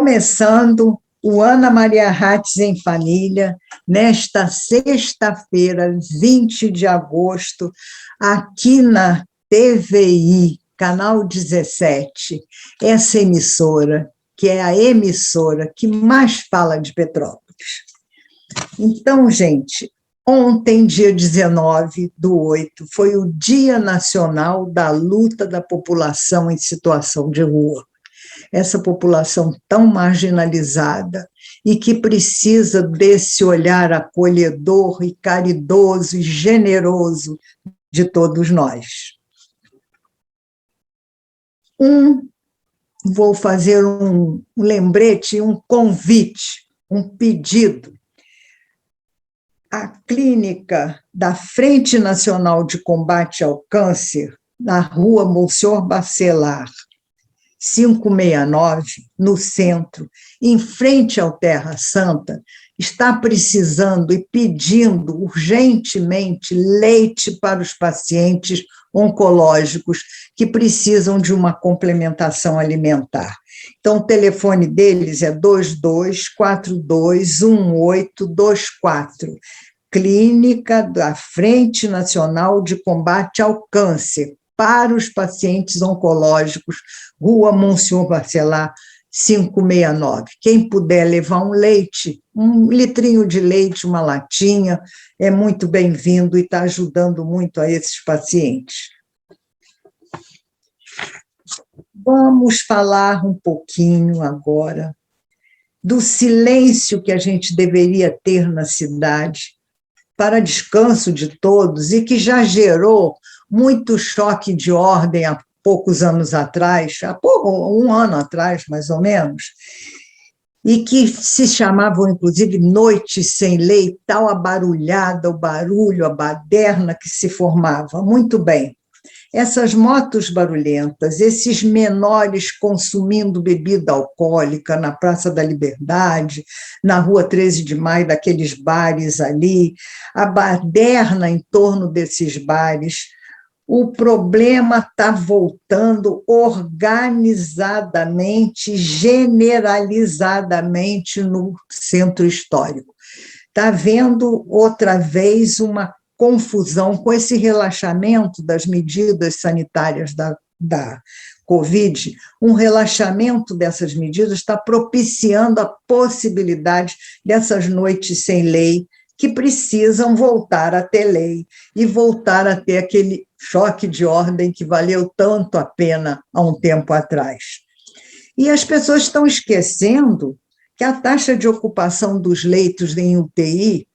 Começando o Ana Maria Hatz em Família, nesta sexta-feira, 20 de agosto, aqui na TVI, Canal 17, essa emissora, que é a emissora que mais fala de Petrópolis. Então, gente, ontem, dia 19/8, foi o Dia Nacional da Luta da População em Situação de Rua. Essa população tão marginalizada e que precisa desse olhar acolhedor e caridoso e generoso de todos nós. Vou fazer um lembrete, um convite, um pedido. A clínica da Frente Nacional de Combate ao Câncer, na rua Monsenhor Bacelar, 569, no centro, em frente ao Terra Santa, está precisando e pedindo urgentemente leite para os pacientes oncológicos que precisam de uma complementação alimentar. Então, o telefone deles é 22421824, Clínica da Frente Nacional de Combate ao Câncer, para os pacientes oncológicos, Rua Monsenhor Bacelar, 569. Quem puder levar um leite, um litrinho de leite, uma latinha, é muito bem-vindo e está ajudando muito a esses pacientes. Vamos falar um pouquinho agora do silêncio que a gente deveria ter na cidade para descanso de todos e que já gerou muito choque de ordem há poucos anos atrás, um ano atrás, mais ou menos, e que se chamavam, inclusive, noites sem lei, tal a barulhada, o barulho, a baderna que se formava. Muito bem. Essas motos barulhentas, esses menores consumindo bebida alcoólica na Praça da Liberdade, na Rua 13 de Maio, daqueles bares ali, a baderna em torno desses bares, o problema está voltando organizadamente, generalizadamente no centro histórico. Está havendo outra vez uma confusão com esse relaxamento das medidas sanitárias da Covid. Um relaxamento dessas medidas está propiciando a possibilidade dessas noites sem lei, que precisam voltar a ter lei e voltar a ter aquele choque de ordem que valeu tanto a pena há um tempo atrás. E as pessoas estão esquecendo que a taxa de ocupação dos leitos em UTI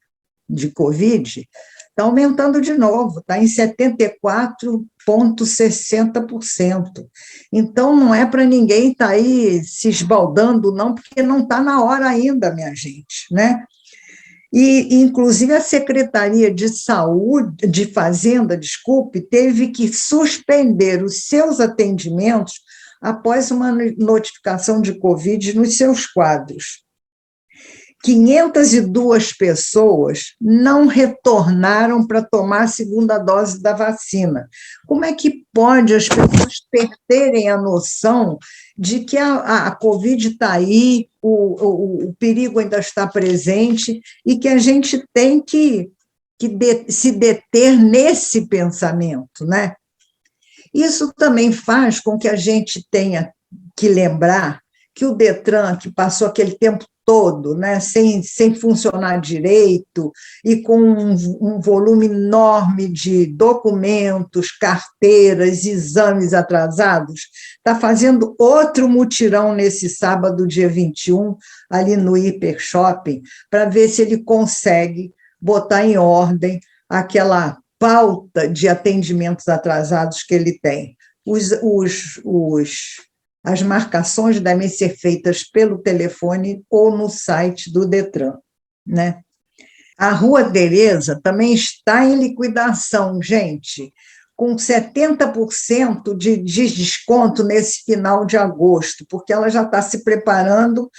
de Covid está aumentando de novo, está em 74,60%. Então, não é para ninguém estar aí se esbaldando, não, porque não está na hora ainda, minha gente, né? E, inclusive, a Secretaria de Saúde, de Fazenda, teve que suspender os seus atendimentos após uma notificação de Covid nos seus quadros. 502 pessoas não retornaram para tomar a segunda dose da vacina. Como é que pode as pessoas perderem a noção de que a Covid está aí, o perigo ainda está presente e que a gente tem que se deter nesse pensamento, né? Isso também faz com que a gente tenha que lembrar que o Detran, que passou aquele tempo todo, né, sem funcionar direito e com um volume enorme de documentos, carteiras, exames atrasados, está fazendo outro mutirão nesse sábado, dia 21, ali no Hiper Shopping, para ver se ele consegue botar em ordem aquela pauta de atendimentos atrasados que ele tem. As marcações devem ser feitas pelo telefone ou no site do Detran, né? A Rua Tereza também está em liquidação, gente, com 70% de desconto nesse final de agosto, porque ela já está se preparando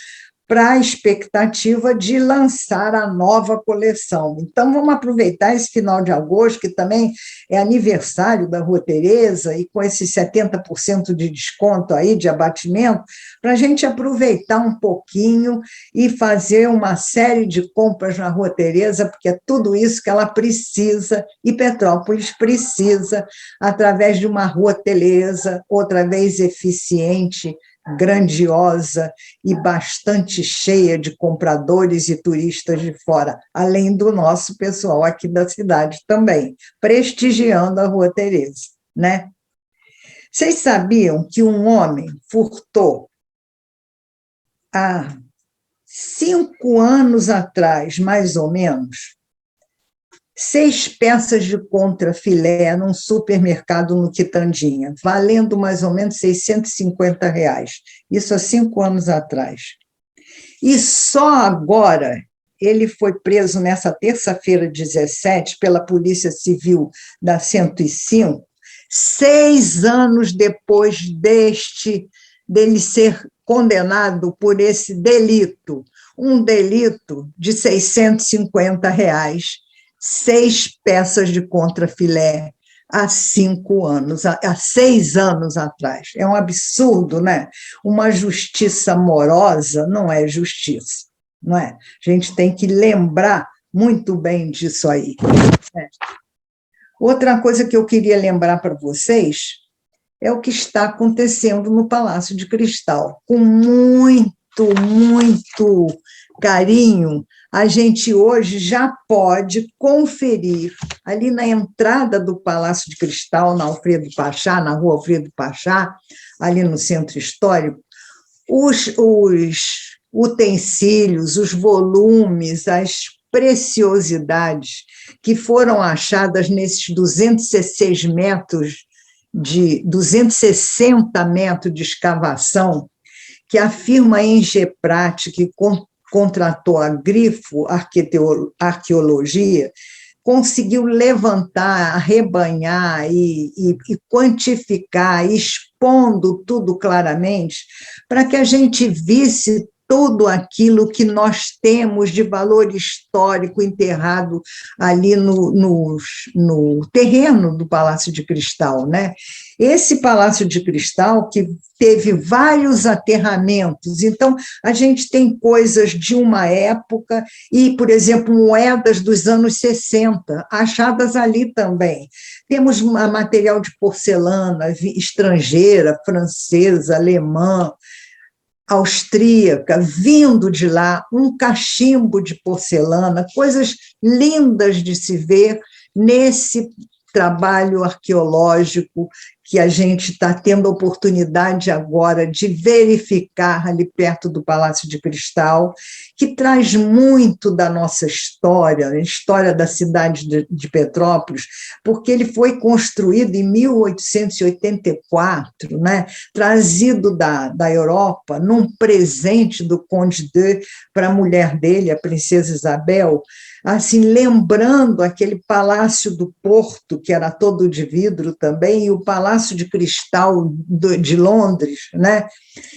para a expectativa de lançar a nova coleção. Então, vamos aproveitar esse final de agosto, que também é aniversário da Rua Teresa, e com esses 70% de desconto aí, de abatimento, para a gente aproveitar um pouquinho e fazer uma série de compras na Rua Teresa, porque é tudo isso que ela precisa, e Petrópolis precisa, através de uma Rua Teresa, outra vez eficiente, grandiosa e bastante cheia de compradores e turistas de fora, além do nosso pessoal aqui da cidade também, prestigiando a Rua Teresa, né? Vocês sabiam que um homem furtou há 5 anos atrás, mais ou menos, 6 peças de contrafilé num supermercado no Quitandinha, valendo mais ou menos R$ 650. Isso há 5 anos atrás. E só agora ele foi preso nessa terça-feira, 17, pela Polícia Civil da 105, 6 anos depois dele ser condenado por esse delito, um delito de R$ 650, 6 peças de contrafilé há 5 anos, há 6 anos atrás. É um absurdo, né? Uma justiça morosa não é justiça, não é? A gente tem que lembrar muito bem disso aí, né? Outra coisa que eu queria lembrar para vocês é o que está acontecendo no Palácio de Cristal, com muito carinho. A gente hoje já pode conferir, ali na entrada do Palácio de Cristal, na Alfredo Pachá, na Rua Alfredo Pachá, ali no Centro Histórico, os utensílios, os volumes, as preciosidades que foram achadas nesses 260 metros de escavação, que a firma Engeprat, que contratou a Grifo Arqueologia, conseguiu levantar, arrebanhar e quantificar, expondo tudo claramente, para que a gente visse tudo aquilo que nós temos de valor histórico enterrado ali no terreno do Palácio de Cristal, né? Esse Palácio de Cristal, que teve vários aterramentos, então a gente tem coisas de uma época e, por exemplo, moedas dos anos 60, achadas ali também. Temos material de porcelana estrangeira, francesa, alemã, austríaca, vindo de lá, um cachimbo de porcelana, coisas lindas de se ver nesse trabalho arqueológico que a gente está tendo a oportunidade agora de verificar ali perto do Palácio de Cristal, que traz muito da nossa história, a história da cidade de Petrópolis, porque ele foi construído em 1884, né, trazido da Europa, num presente do Conde de para a mulher dele, a princesa Isabel, assim, lembrando aquele Palácio do Porto, que era todo de vidro também, e o Palácio de Cristal de Londres, né?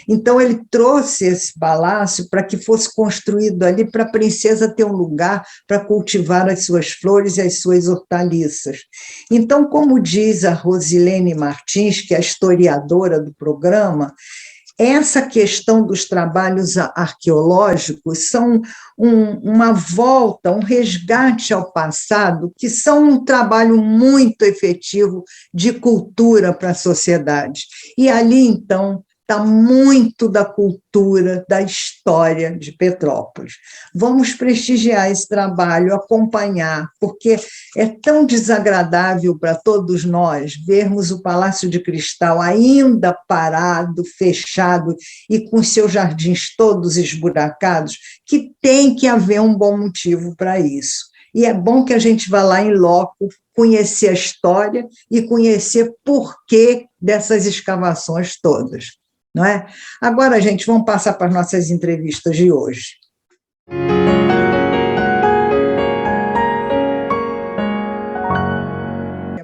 Então, ele trouxe esse palácio para que fosse construído ali para a princesa ter um lugar para cultivar as suas flores e as suas hortaliças. Então, como diz a Rosilene Martins, que é a historiadora do programa, essa questão dos trabalhos arqueológicos são uma volta, um resgate ao passado, que são um trabalho muito efetivo de cultura para a sociedade. E ali, então, está muito da cultura, da história de Petrópolis. Vamos prestigiar esse trabalho, acompanhar, porque é tão desagradável para todos nós vermos o Palácio de Cristal ainda parado, fechado e com seus jardins todos esburacados, que tem que haver um bom motivo para isso. E é bom que a gente vá lá em loco, conhecer a história e conhecer por que dessas escavações todas. Não é? Agora, gente, vamos passar para as nossas entrevistas de hoje.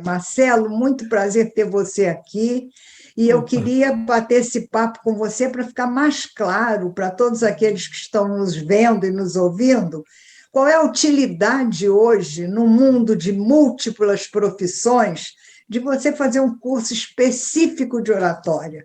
Marcelo, muito prazer ter você aqui. e eu Opa. queria bater esse papo com você para ficar mais claro para todos aqueles que estão nos vendo e nos ouvindo, qual é a utilidade hoje, no mundo de múltiplas profissões, de você fazer um curso específico de oratória.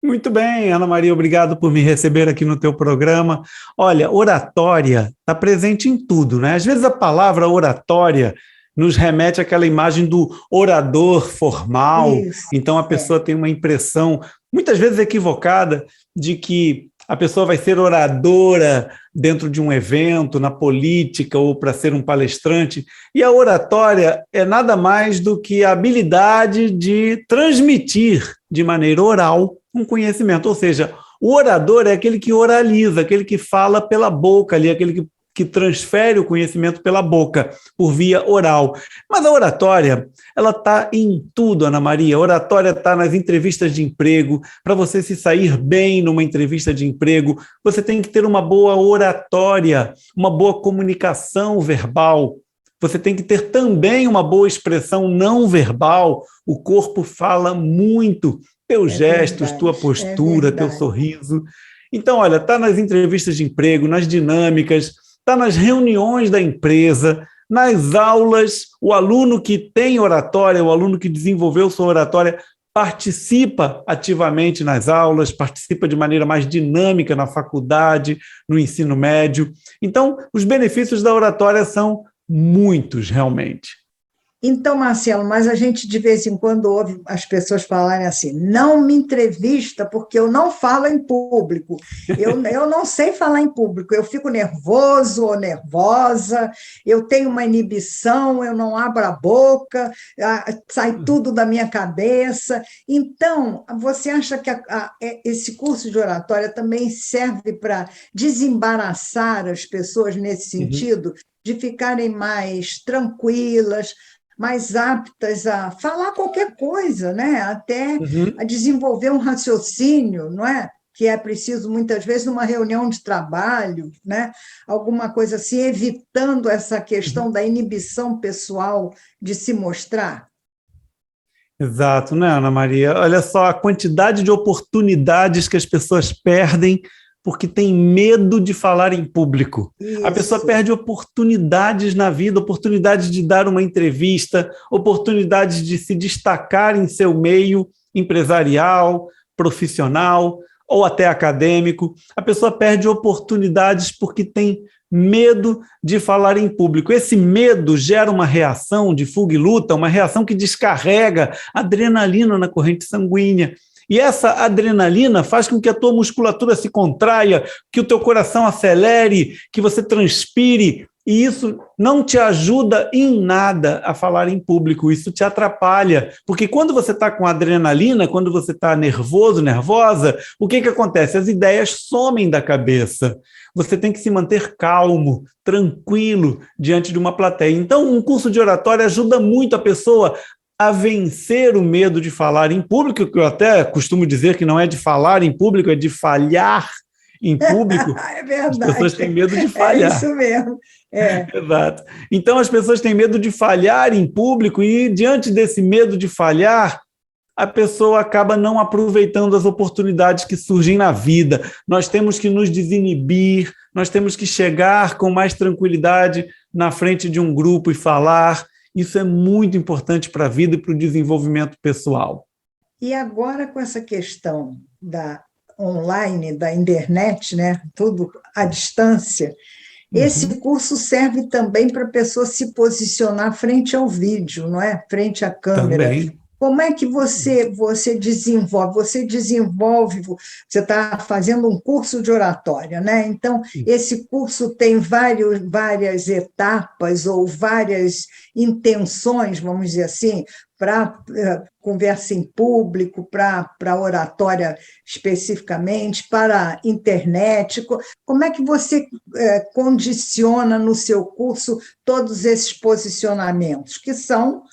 Muito bem, Ana Maria, obrigado por me receber aqui no teu programa. Olha, oratória está presente em tudo, né? Às vezes a palavra oratória nos remete àquela imagem do orador formal, Isso, então a é. pessoa tem uma impressão, muitas vezes equivocada, de que a pessoa vai ser oradora dentro de um evento, na política ou para ser um palestrante. E a oratória é nada mais do que a habilidade de transmitir de maneira oral um conhecimento. Ou seja, o orador é aquele que oraliza, aquele que fala pela boca ali, aquele que transfere o conhecimento pela boca, por via oral. Mas a oratória, ela está em tudo, Ana Maria. A oratória está nas entrevistas de emprego. Para você se sair bem numa entrevista de emprego, você tem que ter uma boa oratória, uma boa comunicação verbal. Você tem que ter também uma boa expressão não verbal. O corpo fala muito. Teus É gestos, tua verdade, é postura, teu verdade. sorriso. Então, olha, está nas entrevistas de emprego, nas dinâmicas, está nas reuniões da empresa, nas aulas. O aluno que tem oratória, o aluno que desenvolveu sua oratória, participa ativamente nas aulas, participa de maneira mais dinâmica na faculdade, no ensino médio. Então, os benefícios da oratória são muitos, realmente. Então, Marcelo, mas a gente de vez em quando ouve as pessoas falarem assim: não me entrevista porque eu não falo em público. Eu não sei falar em público, eu fico nervoso ou nervosa, eu tenho uma inibição, eu não abro a boca, sai tudo da minha cabeça. Então, você acha que esse curso de oratória também serve para desembaraçar as pessoas nesse Uhum, sentido? De ficarem mais tranquilas, mais aptas a falar qualquer coisa, né? Até a uhum. desenvolver um raciocínio, não é? Que é preciso muitas vezes numa reunião de trabalho, né? Alguma coisa assim, evitando essa questão da inibição pessoal de se mostrar. Exato, né, Ana Maria? Olha só a quantidade de oportunidades que as pessoas perdem porque tem medo de falar em público. A pessoa Isso. perde oportunidades na vida, oportunidades de dar uma entrevista, oportunidades de se destacar em seu meio empresarial, profissional ou até acadêmico. A pessoa perde oportunidades porque tem medo de falar em público. Esse medo gera uma reação de fuga e luta, uma reação que descarrega adrenalina na corrente sanguínea. E essa adrenalina faz com que a tua musculatura se contraia, que o teu coração acelere, que você transpire, e isso não te ajuda em nada a falar em público, isso te atrapalha, porque quando você está com adrenalina, quando você está nervoso, nervosa, o que acontece? As ideias somem da cabeça. Você tem que se manter calmo, tranquilo, diante de uma plateia. Então, um curso de oratória ajuda muito a pessoa a vencer o medo de falar em público, que eu até costumo dizer que não é de falar em público, é de falhar em público. É As pessoas verdade, têm medo de é falhar. isso mesmo. É. Exato. Então as pessoas têm medo de falhar em público e diante desse medo de falhar, a pessoa acaba não aproveitando as oportunidades que surgem na vida. Nós temos que nos desinibir, nós temos que chegar com mais tranquilidade na frente de um grupo e falar. Isso é muito importante para a vida e para o desenvolvimento pessoal. E agora, com essa questão da online, da internet, né? Tudo à distância, esse Uhum, curso serve também para a pessoa se posicionar frente ao vídeo, não é? Frente à câmera. também. Como é que você desenvolve? Você está fazendo um curso de oratória, né? Então, esse curso tem várias etapas ou várias intenções, vamos dizer assim, para conversa em público, para oratória especificamente, para a internet. Como é que você condiciona no seu curso todos esses posicionamentos, que são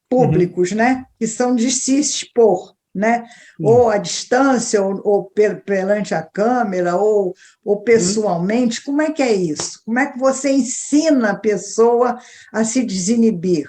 Uhum, públicos, né? Que são de se expor, né? Ou sim. à distância, ou perante a câmera, ou Uhum. pessoalmente. Como é que é isso? Como é que você ensina a pessoa a se desinibir?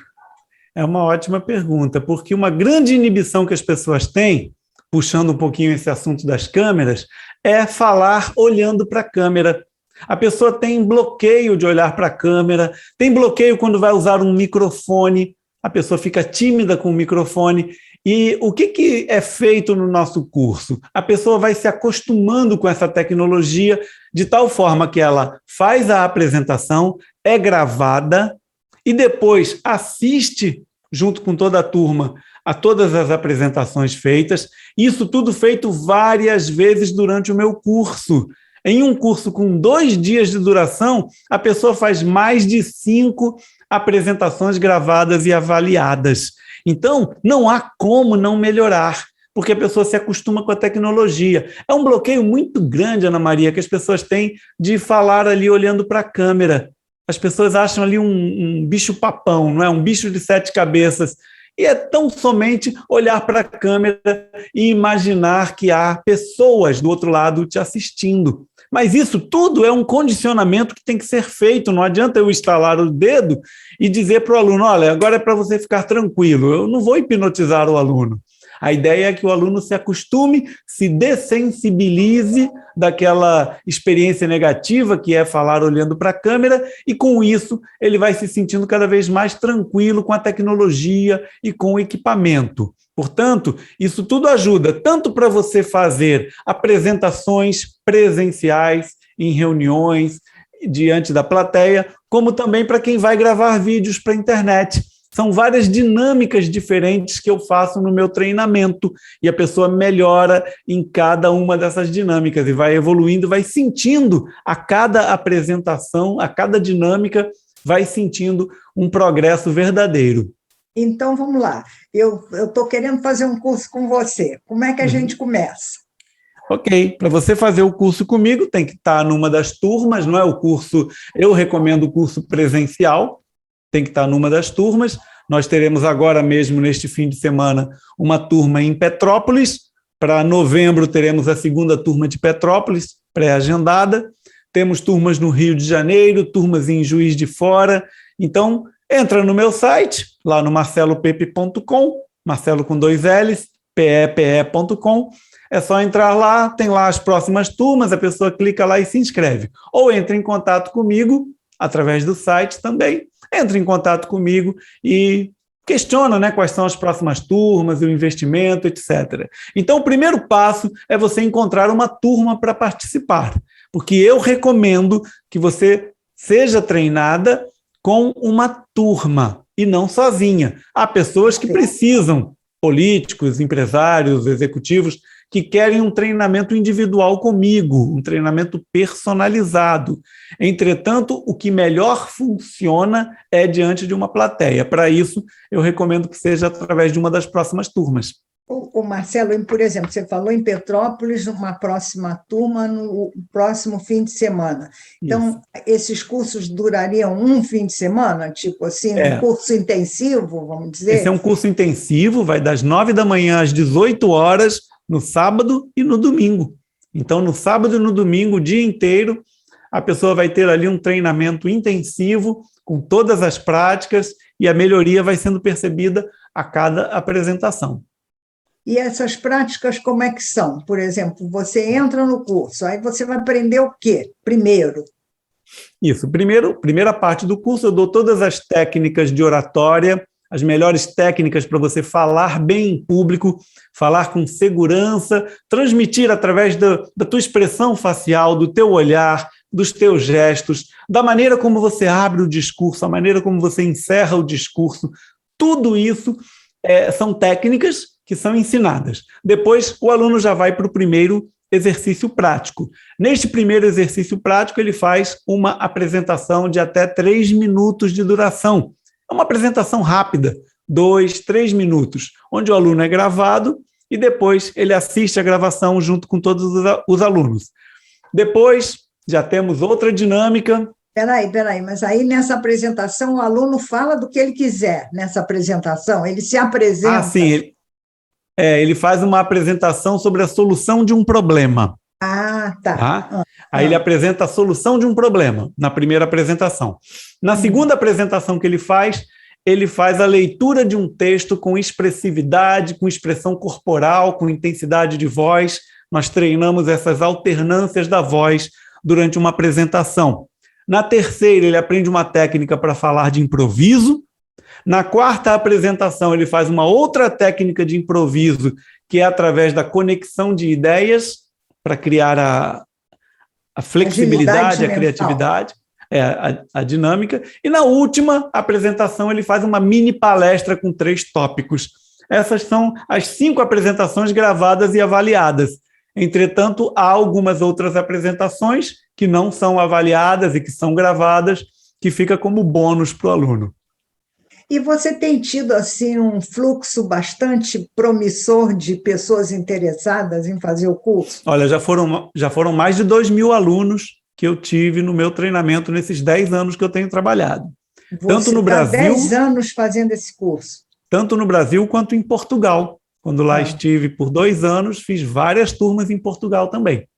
É uma ótima pergunta, porque uma grande inibição que as pessoas têm puxando um pouquinho esse assunto das câmeras, é falar olhando para a câmera. A pessoa tem bloqueio de olhar para a câmera, tem bloqueio quando vai usar um microfone, a pessoa fica tímida com o microfone. E o que é feito no nosso curso? A pessoa vai se acostumando com essa tecnologia de tal forma que ela faz a apresentação, é gravada e depois assiste, junto com toda a turma, a todas as apresentações feitas. Isso tudo feito várias vezes durante o meu curso. Em um curso com 2 dias de duração, a pessoa faz mais de 5 apresentações gravadas e avaliadas. Então, não há como não melhorar, porque a pessoa se acostuma com a tecnologia. É um bloqueio muito grande, Ana Maria, que as pessoas têm de falar ali olhando para a câmera. As pessoas acham ali um bicho-papão, não é? Um bicho de 7 cabeças. E é tão somente olhar para a câmera e imaginar que há pessoas do outro lado te assistindo. Mas isso tudo é um condicionamento que tem que ser feito. Não adianta eu estalar o dedo e dizer para o aluno, olha, agora é para você ficar tranquilo, eu não vou hipnotizar o aluno. A ideia é que o aluno se acostume, se dessensibilize daquela experiência negativa que é falar olhando para a câmera e, com isso, ele vai se sentindo cada vez mais tranquilo com a tecnologia e com o equipamento. Portanto, isso tudo ajuda tanto para você fazer apresentações presenciais, em reuniões, diante da plateia, como também para quem vai gravar vídeos para a internet. São várias dinâmicas diferentes que eu faço no meu treinamento e a pessoa melhora em cada uma dessas dinâmicas e vai evoluindo, vai sentindo a cada apresentação, a cada dinâmica, vai sentindo um progresso verdadeiro. Então, vamos lá. Eu estou querendo fazer um curso com você. Como é que a gente começa? Ok, para você fazer o curso comigo, tem que estar numa das turmas, não é o curso, eu recomendo o curso presencial, tem que estar numa das turmas. Nós teremos agora mesmo, neste fim de semana, uma turma em Petrópolis. Para novembro teremos a segunda turma de Petrópolis, pré-agendada. Temos turmas no Rio de Janeiro, turmas em Juiz de Fora. Então, entra no meu site, lá no marcelopepe.com, Marcelo com 2 L's, pepe.com. É só entrar lá, tem lá as próximas turmas, a pessoa clica lá e se inscreve. Ou entra em contato comigo, através do site também. Entra em contato comigo e questiona, né, quais são as próximas turmas, o investimento, etc. Então, o primeiro passo é você encontrar uma turma para participar, porque eu recomendo que você seja treinada com uma turma e não sozinha. Há pessoas que precisam, políticos, empresários, executivos, que querem um treinamento individual comigo, um treinamento personalizado. Entretanto, o que melhor funciona é diante de uma plateia. Para isso, eu recomendo que seja através de uma das próximas turmas. O Marcelo, por exemplo, você falou em Petrópolis, uma próxima turma no próximo fim de semana. Então, esses cursos durariam um fim de semana? Tipo assim, um curso intensivo, vamos dizer? Esse é um curso intensivo, vai das 9 da manhã às 18 horas, no sábado e no domingo. Então, no sábado e no domingo, o dia inteiro, a pessoa vai ter ali um treinamento intensivo, com todas as práticas, e a melhoria vai sendo percebida a cada apresentação. E essas práticas como é que são? Por exemplo, você entra no curso, aí você vai aprender o quê primeiro? Isso, primeira parte do curso eu dou todas as técnicas de oratória, as melhores técnicas para você falar bem em público, falar com segurança, transmitir através da tua expressão facial, do teu olhar, dos teus gestos, da maneira como você abre o discurso, a maneira como você encerra o discurso. Tudo isso são técnicas que são ensinadas. Depois, o aluno já vai para o primeiro exercício prático. Neste primeiro exercício prático, ele faz uma apresentação de até 3 minutos de duração. É uma apresentação rápida, 2, 3 minutos, onde o aluno é gravado e depois ele assiste a gravação junto com todos os alunos. Depois, já temos outra dinâmica. Peraí, mas aí nessa apresentação o aluno fala do que ele quiser nessa apresentação, ele se apresenta. Sim, ele faz uma apresentação sobre a solução de um problema. Tá. Aí ele apresenta a solução de um problema na primeira apresentação. Na segunda apresentação que ele faz, ele faz a leitura de um texto com expressividade, com expressão corporal, com intensidade de voz. Nós treinamos essas alternâncias da voz durante uma apresentação. Na terceira, ele aprende uma técnica para falar de improviso. Na quarta apresentação, ele faz uma outra técnica de improviso, que é através da conexão de ideias, para criar a flexibilidade, a criatividade, a dinâmica. E na última apresentação, ele faz uma mini palestra com 3 tópicos. Essas são as 5 apresentações gravadas e avaliadas. Entretanto, há algumas outras apresentações que não são avaliadas e que são gravadas, que fica como bônus para o aluno. E você tem tido assim um fluxo bastante promissor de pessoas interessadas em fazer o curso? Olha, já foram mais de 2.000 alunos que eu tive no meu treinamento nesses 10 anos que eu tenho trabalhado. Você está 10 anos fazendo esse curso? Tanto no Brasil quanto em Portugal. Quando lá estive por 2 anos, fiz várias turmas em Portugal também.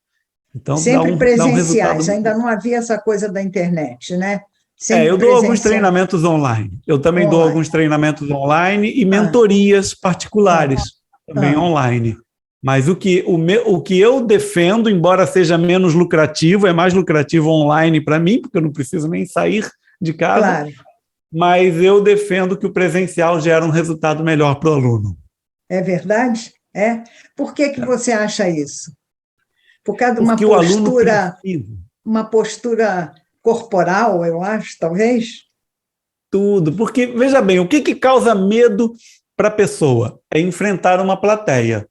Então, sempre presenciais, ainda não havia essa coisa da internet, né? Eu dou alguns treinamentos online. Eu também dou alguns treinamentos online e mentorias particulares também online. Mas o que eu defendo, embora seja menos lucrativo, é mais lucrativo online para mim, porque eu não preciso nem sair de casa, claro. Mas eu defendo que o presencial gera um resultado melhor para o aluno. É verdade? Por que você acha isso? Por causa de uma postura corporal, eu acho, talvez? Tudo, porque, veja bem, o que causa medo para a pessoa? É enfrentar uma plateia.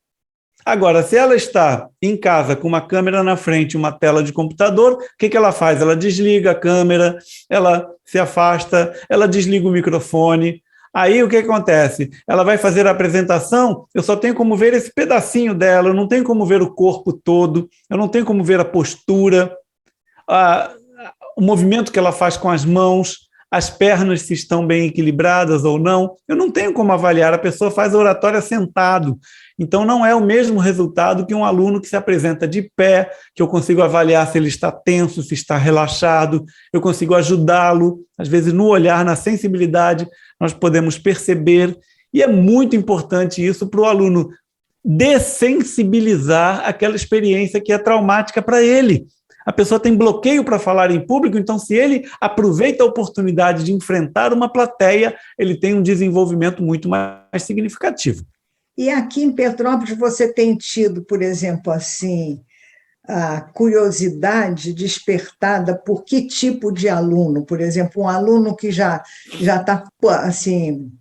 Agora, se ela está em casa com uma câmera na frente e uma tela de computador, o que ela faz? Ela desliga a câmera, ela se afasta, ela desliga o microfone. Aí o que acontece? Ela vai fazer a apresentação, eu só tenho como ver esse pedacinho dela, eu não tenho como ver o corpo todo, eu não tenho como ver a postura, o movimento que ela faz com as mãos, as pernas se estão bem equilibradas ou não. Eu não tenho como avaliar, a pessoa faz a oratória sentado. Então não é o mesmo resultado que um aluno que se apresenta de pé, que eu consigo avaliar se ele está tenso, se está relaxado, eu consigo ajudá-lo, às vezes no olhar, na sensibilidade, nós podemos perceber, e é muito importante isso para o aluno dessensibilizar aquela experiência que é traumática para ele. A pessoa tem bloqueio para falar em público, então se ele aproveita a oportunidade de enfrentar uma plateia, ele tem um desenvolvimento muito mais significativo. E aqui em Petrópolis você tem tido, por exemplo, assim, a curiosidade despertada por que tipo de aluno? Por exemplo, um aluno que já está assim,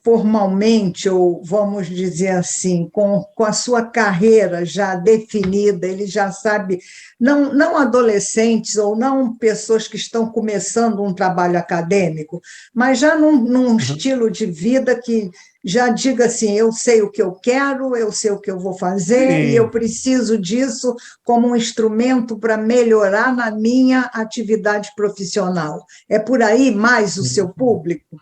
formalmente, ou vamos dizer assim, com a sua carreira já definida, ele já sabe, não adolescentes ou não pessoas que estão começando um trabalho acadêmico, mas já num estilo de vida que já diga assim, eu sei o que eu quero, eu sei o que eu vou fazer, e eu preciso disso como um instrumento para melhorar na minha atividade profissional. É por aí mais o seu público?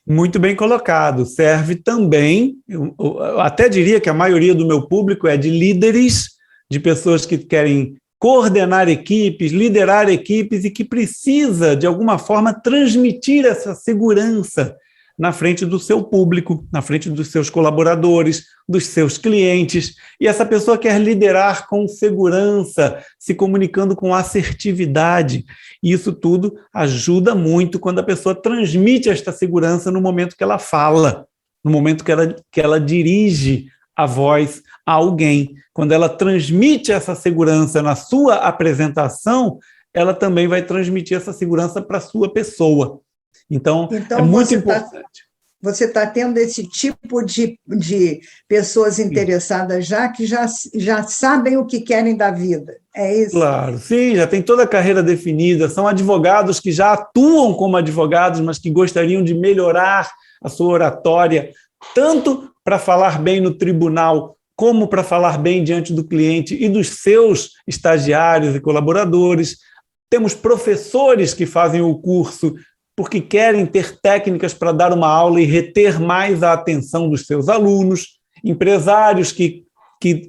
Muito bem colocado. Serve também, eu até diria que a maioria do meu público é de líderes, de pessoas que querem coordenar equipes, liderar equipes e que precisa, de alguma forma, transmitir essa segurança na frente do seu público, na frente dos seus colaboradores, dos seus clientes. E essa pessoa quer liderar com segurança, se comunicando com assertividade. E isso tudo ajuda muito quando a pessoa transmite esta segurança no momento que ela fala, no momento que ela dirige a voz a alguém. Quando ela transmite essa segurança na sua apresentação, ela também vai transmitir essa segurança para a sua pessoa. Então é muito importante. Você está tendo esse tipo de pessoas interessadas que já sabem o que querem da vida, é isso? Claro, sim, já tem toda a carreira definida, são advogados que já atuam como advogados, mas que gostariam de melhorar a sua oratória, tanto para falar bem no tribunal, como para falar bem diante do cliente e dos seus estagiários e colaboradores. Temos professores que fazem o curso porque querem ter técnicas para dar uma aula e reter mais a atenção dos seus alunos, empresários que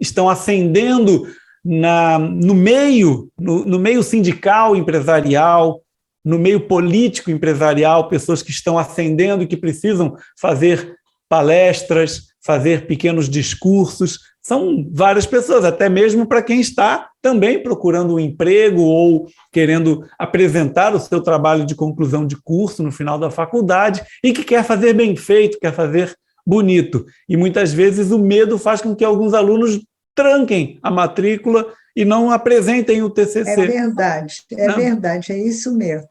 estão ascendendo no meio sindical, empresarial, no meio político empresarial, pessoas que estão ascendendo e que precisam fazer palestras, fazer pequenos discursos. São várias pessoas, até mesmo para quem está também procurando um emprego ou querendo apresentar o seu trabalho de conclusão de curso no final da faculdade e que quer fazer bem feito, quer fazer bonito. E muitas vezes o medo faz com que alguns alunos tranquem a matrícula e não apresentem o TCC. É verdade, é isso mesmo.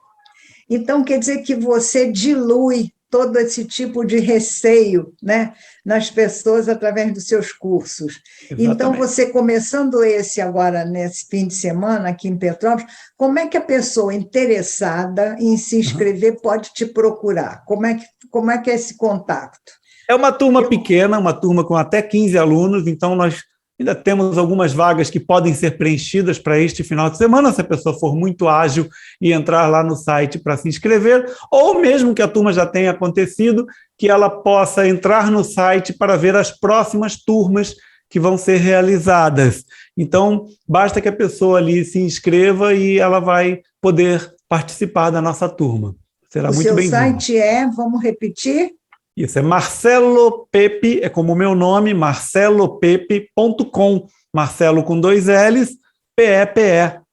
Então, quer dizer que você dilui todo esse tipo de receio, né, nas pessoas através dos seus cursos. Exatamente. Então, você começando esse agora, nesse fim de semana, aqui em Petrópolis, como é que a pessoa interessada em se inscrever pode te procurar? Como é que é esse contato? É uma turma pequena, uma turma com até 15 alunos, então nós ainda temos algumas vagas que podem ser preenchidas para este final de semana, se a pessoa for muito ágil e entrar lá no site para se inscrever, ou mesmo que a turma já tenha acontecido, que ela possa entrar no site para ver as próximas turmas que vão ser realizadas. Então, basta que a pessoa ali se inscreva e ela vai poder participar da nossa turma. Será muito bem-vinda. O seu site é, vamos repetir? Isso, é Marcelo Pepe, é como o meu nome, marcelopepe.com, Marcelo com 2 L's, pepe.com.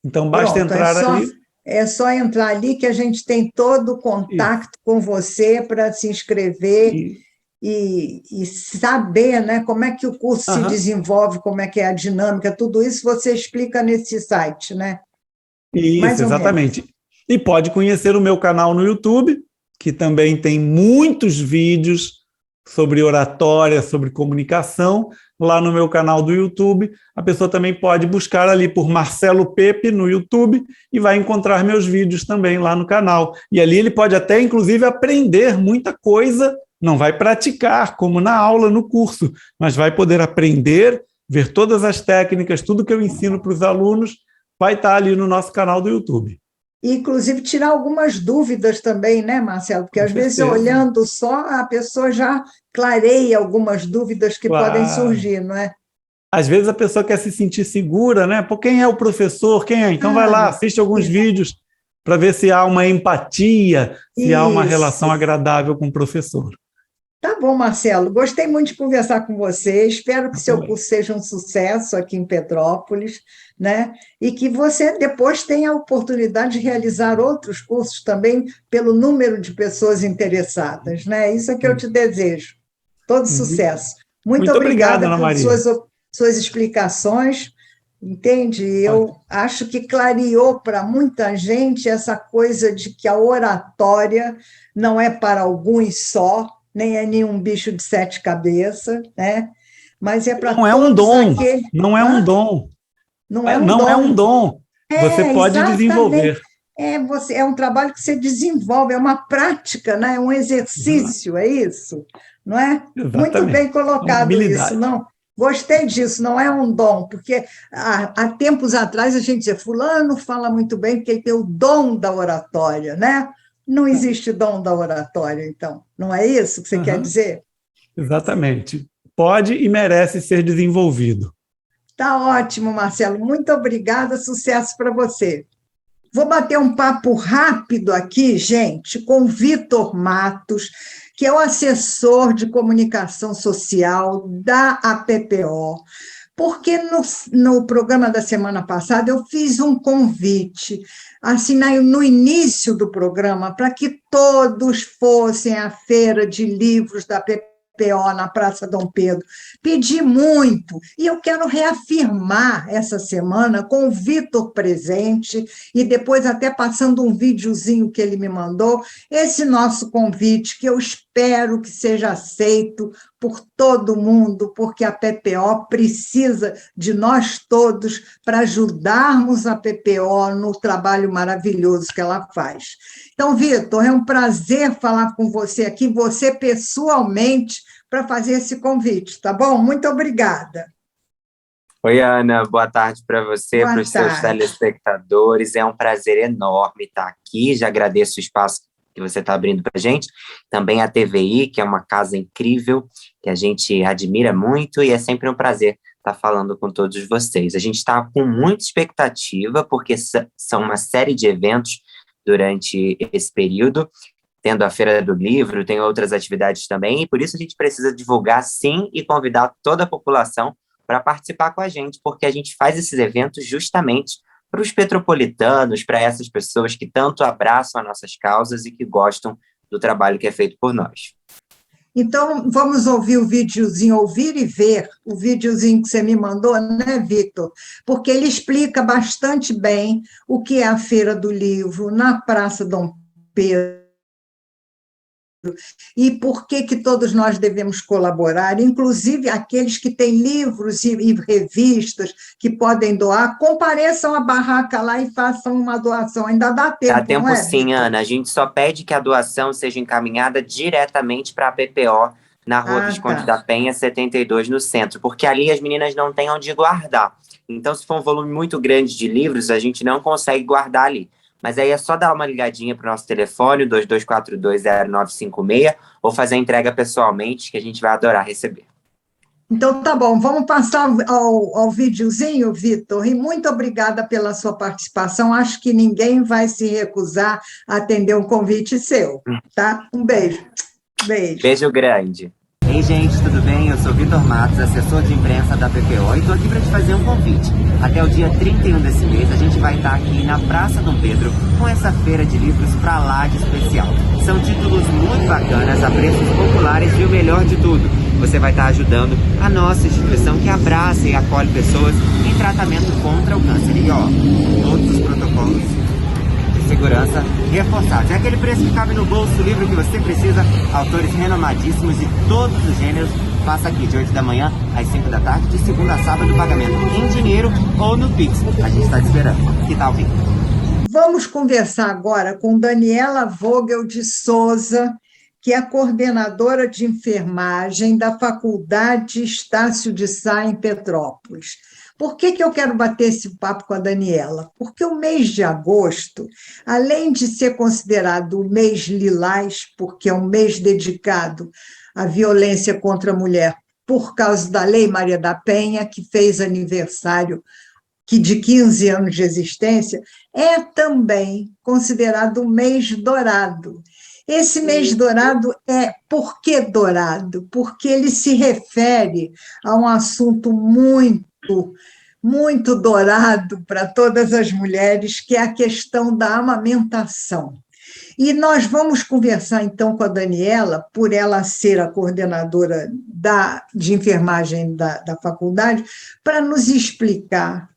Então, basta entrar ali. É só entrar ali que a gente tem todo o contato com você para se inscrever e saber, né, como é que o curso se desenvolve, como é que é a dinâmica, tudo isso você explica nesse site, né? Isso, exatamente. E pode conhecer o meu canal no YouTube, que também tem muitos vídeos sobre oratória, sobre comunicação, lá no meu canal do YouTube. A pessoa também pode buscar ali por Marcelo Pepe no YouTube e vai encontrar meus vídeos também lá no canal. E ali ele pode até, inclusive, aprender muita coisa, não vai praticar, como na aula, no curso, mas vai poder aprender, ver todas as técnicas, tudo que eu ensino para os alunos, vai estar ali no nosso canal do YouTube. E, inclusive, tirar algumas dúvidas também, né, Marcelo? Porque, às vezes, olhando só, a pessoa já clareia algumas dúvidas que podem surgir, não é? Às vezes a pessoa quer se sentir segura, né? Por quem é o professor? Quem é? Então vai lá, assiste alguns vídeos para ver se há uma empatia, se há uma relação agradável com o professor. Tá bom, Marcelo. Gostei muito de conversar com você. Espero que seu curso seja um sucesso aqui em Petrópolis, né? E que você depois tenha a oportunidade de realizar outros cursos também pelo número de pessoas interessadas, né? Isso é que eu te desejo. Todo sucesso. Muito obrigada Ana Maria. por suas explicações. Entende? Eu acho que clareou para muita gente essa coisa de que a oratória não é para alguns só, nem é nenhum bicho de 7 cabeças, né? Mas é para todos aqueles... Não é um dom. Não é um dom. Não é um dom. Você pode desenvolver. É um trabalho que você desenvolve, é uma prática, né? É um exercício, é isso? Não é? Exatamente. Muito bem colocado isso. Não, gostei disso, não é um dom, porque há tempos atrás a gente dizia, fulano fala muito bem porque ele tem o dom da oratória, né? Não existe dom da oratória, então. Não é isso que você quer dizer? Exatamente. Pode e merece ser desenvolvido. Tá ótimo, Marcelo. Muito obrigada. Sucesso para você. Vou bater um papo rápido aqui, gente, com Vitor Matos, que é o assessor de comunicação social da APPO, porque no programa da semana passada eu fiz um convite, assim, no início do programa, para que todos fossem à feira de livros da APPO na Praça Dom Pedro. Pedi muito, e eu quero reafirmar essa semana com o Vitor presente, e depois até passando um videozinho que ele me mandou, esse nosso convite, que eu espero que seja aceito por todo mundo, porque a PPO precisa de nós todos para ajudarmos a PPO no trabalho maravilhoso que ela faz. Então, Vitor, é um prazer falar com você aqui, você pessoalmente, para fazer esse convite, tá bom? Muito obrigada. Oi, Ana, boa tarde para você, para os seus telespectadores. É um prazer enorme estar aqui. Já agradeço o espaço que você está abrindo para a gente. Também a TVI, que é uma casa incrível, que a gente admira muito, e é sempre um prazer estar falando com todos vocês. A gente está com muita expectativa, porque são uma série de eventos durante esse período, tendo a Feira do Livro, tem outras atividades também, e por isso a gente precisa divulgar, sim, e convidar toda a população para participar com a gente, porque a gente faz esses eventos justamente para os petropolitanos, para essas pessoas que tanto abraçam as nossas causas e que gostam do trabalho que é feito por nós. Então, vamos ouvir o videozinho, ouvir e ver o videozinho que você me mandou, né, Victor? Porque ele explica bastante bem o que é a Feira do Livro na Praça Dom Pedro, e por que todos nós devemos colaborar, inclusive aqueles que têm livros e revistas que podem doar, compareçam à barraca lá e façam uma doação. Ainda dá tempo, Dá tempo não é, sim, Victor? Ana. A gente só pede que a doação seja encaminhada diretamente para a PPO, na Rua Visconde da Penha, 72, no centro, porque ali as meninas não têm onde guardar. Então, se for um volume muito grande de livros, a gente não consegue guardar ali. Mas aí é só dar uma ligadinha para o nosso telefone, 22420956, ou fazer a entrega pessoalmente, que a gente vai adorar receber. Então, tá bom, vamos passar ao videozinho, Vitor, e muito obrigada pela sua participação. Acho que ninguém vai se recusar a atender um convite seu, tá? Um beijo. Beijo. Beijo grande. Ei, gente, tudo bem? Eu sou Vitor Matos, assessor de imprensa da PPO, e estou aqui para te fazer um convite. Até o dia 31 desse mês, a gente vai estar aqui na Praça Dom Pedro com essa feira de livros pra lá de especial. São títulos muito bacanas, a preços populares e o melhor de tudo, você vai estar ajudando a nossa instituição que abraça e acolhe pessoas em tratamento contra o câncer. E ó, todos os protocolos de segurança reforçados. É aquele preço que cabe no bolso, o livro que você precisa, autores renomadíssimos de todos os gêneros. Faça aqui de 8 da manhã às 5 da tarde, de segunda a sábado, pagamento em dinheiro ou no Pix. A gente está te esperando. Que tal, Victor? Vamos conversar agora com Daniela Vogel de Souza, que é a coordenadora de enfermagem da Faculdade Estácio de Sá, em Petrópolis. Por que eu quero bater esse papo com a Daniela? Porque o mês de agosto, além de ser considerado o mês lilás, porque é um mês dedicado à violência contra a mulher, por causa da Lei Maria da Penha, que fez aniversário de 15 anos de existência, é também considerado um mês dourado. Esse mês dourado por que dourado? Porque ele se refere a um assunto muito dourado para todas as mulheres, que é a questão da amamentação. E nós vamos conversar, então, com a Daniela, por ela ser a coordenadora de enfermagem da faculdade, para nos explicar,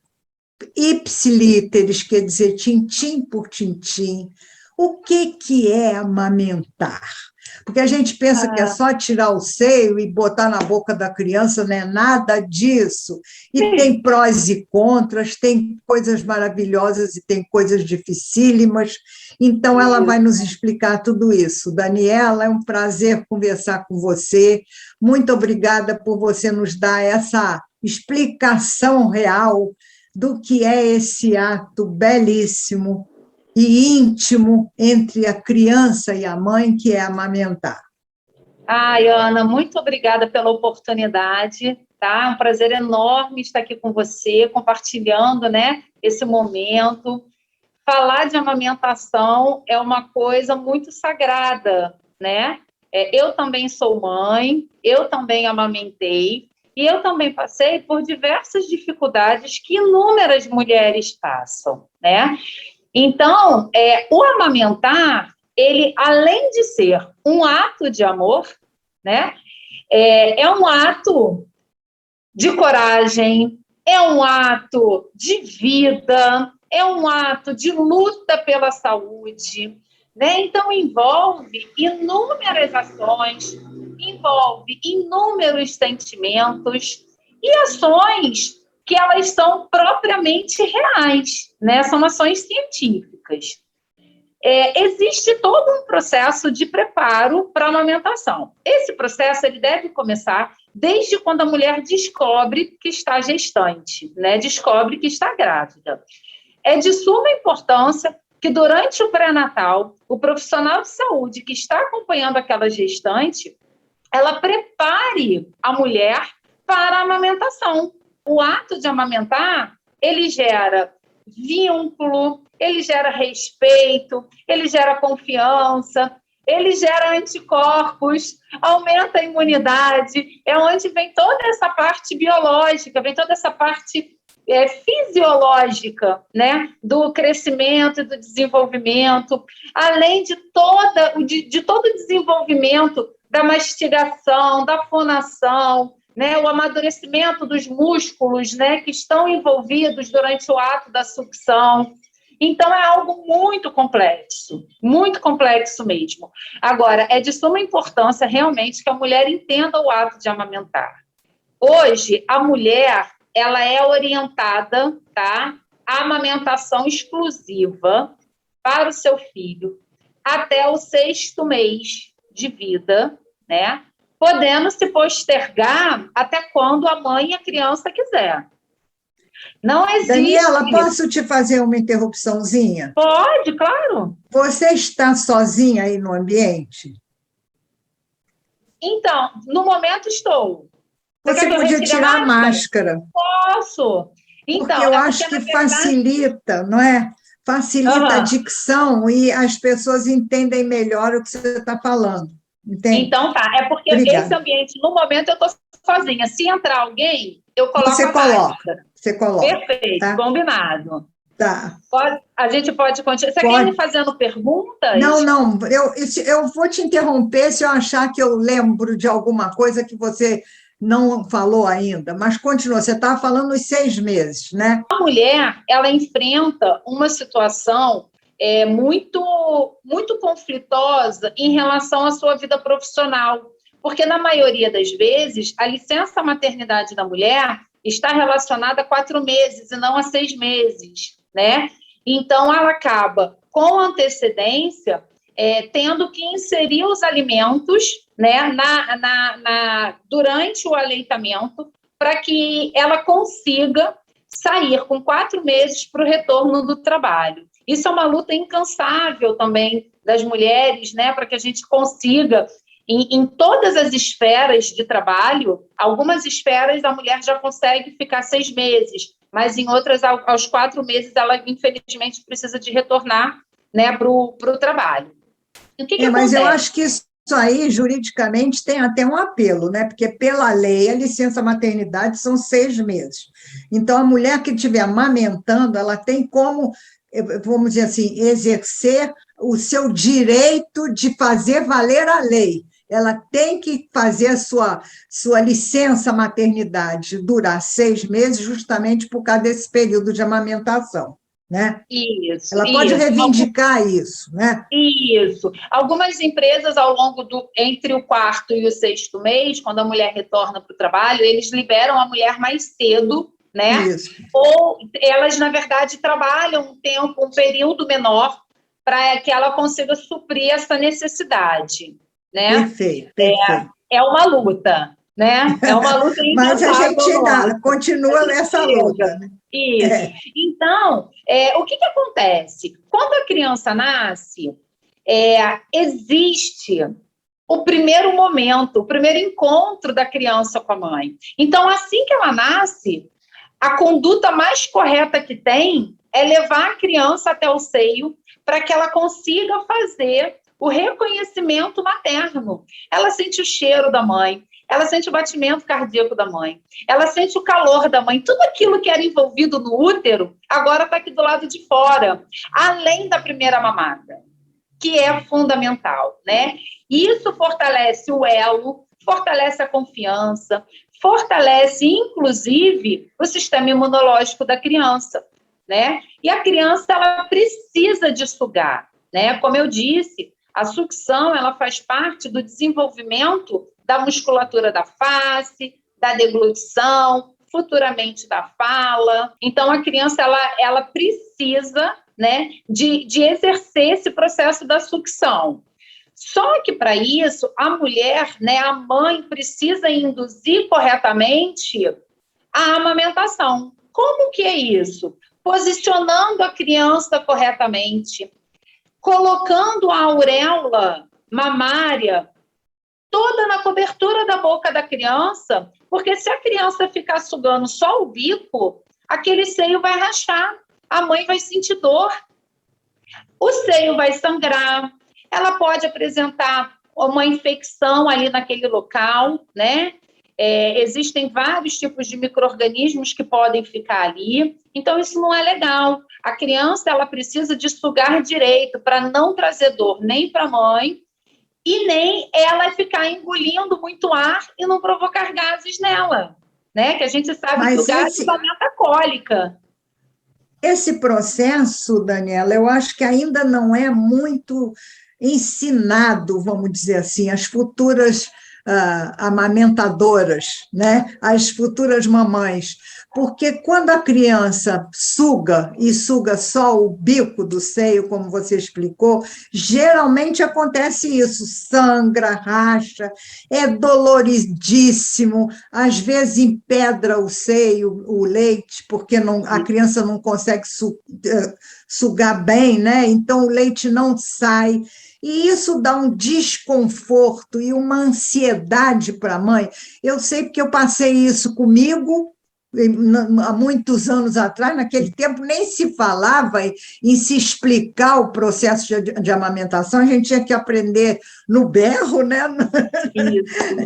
ipsilíteres, quer dizer, tintim por tintim, o que é amamentar? Porque a gente pensa que é só tirar o seio e botar na boca da criança, não é nada disso. E tem prós e contras, tem coisas maravilhosas e tem coisas dificílimas. Então, ela vai nos explicar tudo isso. Daniela, é um prazer conversar com você. Muito obrigada por você nos dar essa explicação real do que é esse ato belíssimo e íntimo entre a criança e a mãe, que é amamentar. Ai, Ana, muito obrigada pela oportunidade, tá? É um prazer enorme estar aqui com você, compartilhando, né, esse momento. Falar de amamentação é uma coisa muito sagrada, né? Eu também sou mãe, eu também amamentei, e eu também passei por diversas dificuldades que inúmeras mulheres passam, né? Então, o amamentar, ele, além de ser um ato de amor, né, é um ato de coragem, é um ato de vida, é um ato de luta pela saúde, né? Então, envolve inúmeras ações, envolve inúmeros sentimentos e ações que elas são propriamente reais, né? São ações científicas. Existe todo um processo de preparo para a amamentação. Esse processo ele deve começar desde quando a mulher descobre que está gestante, né? Descobre que está grávida. É de suma importância que durante o pré-natal, o profissional de saúde que está acompanhando aquela gestante, ela prepare a mulher para a amamentação. O ato de amamentar, ele gera vínculo, ele gera respeito, ele gera confiança, ele gera anticorpos, aumenta a imunidade, é onde vem toda essa parte biológica, vem toda essa parte fisiológica, né, do crescimento e do desenvolvimento, além de todo o desenvolvimento da mastigação, da fonação, né, o amadurecimento dos músculos, né, que estão envolvidos durante o ato da sucção. Então, é algo muito complexo mesmo. Agora, é de suma importância realmente que a mulher entenda o ato de amamentar. Hoje, a mulher, ela é orientada, tá, à amamentação exclusiva para o seu filho até o 6º mês de vida, né, podendo se postergar até quando a mãe e a criança quiser. Não existe... Daniela, posso te fazer uma interrupçãozinha? Pode, claro. Você está sozinha aí no ambiente? Então, no momento estou. Você podia tirar a máscara. Posso. Então, porque eu acho que facilita, não é? Facilita a dicção e as pessoas entendem melhor o que você está falando. Entende? Então tá, é porque esse ambiente, no momento, eu estou sozinha. Se entrar alguém, eu coloco Você coloca. Perfeito, tá? Combinado. Tá. A gente pode continuar. Você quer ir fazendo perguntas? Não. Eu vou te interromper se eu achar que eu lembro de alguma coisa que você não falou ainda, mas continua. Você estava falando os 6 meses, né? A mulher, ela enfrenta uma situação muito conflitosa em relação à sua vida profissional, porque, na maioria das vezes, a licença maternidade da mulher está relacionada a 4 meses e não a 6 meses, né? Então, ela acaba, com antecedência, tendo que inserir os alimentos, né, durante o aleitamento, para que ela consiga sair com 4 meses para o retorno do trabalho. Isso é uma luta incansável também das mulheres, né, para que a gente consiga, em todas as esferas de trabalho, algumas esferas a mulher já consegue ficar 6 meses, mas em outras, aos 4 meses, ela, infelizmente, precisa de retornar, né, para o trabalho. O que mas eu acho que isso aí, juridicamente, tem até um apelo, né? Porque, pela lei, a licença maternidade são 6 meses. Então, a mulher que estiver amamentando, ela tem como, vamos dizer assim, exercer o seu direito de fazer valer a lei. Ela tem que fazer a sua licença maternidade durar 6 meses, justamente por causa desse período de amamentação. Né? Isso. Ela pode reivindicar isso, né? Isso. Algumas empresas, entre o 4º e o 6º mês, quando a mulher retorna para o trabalho, eles liberam a mulher mais cedo, né? Isso. Ou elas, na verdade, trabalham um período menor para que ela consiga suprir essa necessidade, né? Perfeito. É uma luta, né? É uma luta mas a gente continua nessa luta, né? Isso. Então, o que acontece? Quando a criança nasce, existe o primeiro momento, o primeiro encontro da criança com a mãe. Então, assim que ela nasce, a conduta mais correta que tem é levar a criança até o seio para que ela consiga fazer o reconhecimento materno. Ela sente o cheiro da mãe, ela sente o batimento cardíaco da mãe, ela sente o calor da mãe, tudo aquilo que era envolvido no útero, agora está aqui do lado de fora, além da primeira mamada, que é fundamental, né? Isso fortalece o elo, fortalece a confiança, fortalece, inclusive, o sistema imunológico da criança, né? E a criança, ela precisa de sugar, né? Como eu disse, a sucção, ela faz parte do desenvolvimento da musculatura da face, da deglutição, futuramente da fala. Então, a criança, ela precisa, né, de exercer esse processo da sucção. Só que, para isso, a mulher, né, a mãe, precisa induzir corretamente a amamentação. Como que é isso? Posicionando a criança corretamente, colocando a auréola mamária toda na cobertura da boca da criança, porque se a criança ficar sugando só o bico, aquele seio vai rachar, a mãe vai sentir dor, o seio vai sangrar, ela pode apresentar uma infecção ali naquele local, né? Existem vários tipos de micro-organismos que podem ficar ali, então isso não é legal. A criança, ela precisa de sugar direito para não trazer dor nem para a mãe e nem ela ficar engolindo muito ar e não provocar gases nela, né? Que a gente sabe que o gás aumenta a cólica. Esse processo, Daniela, eu acho que ainda não é muito ensinado, vamos dizer assim, às futuras amamentadoras, né? As futuras mamães, porque quando a criança suga, e suga só o bico do seio, como você explicou, geralmente acontece isso, sangra, racha, é doloridíssimo, às vezes empedra o seio, o leite, porque a criança não consegue sugar bem, né? Então o leite não sai, e isso dá um desconforto e uma ansiedade para a mãe. Eu sei porque eu passei isso comigo há muitos anos atrás, naquele tempo nem se falava em se explicar o processo de amamentação, a gente tinha que aprender no berro, né?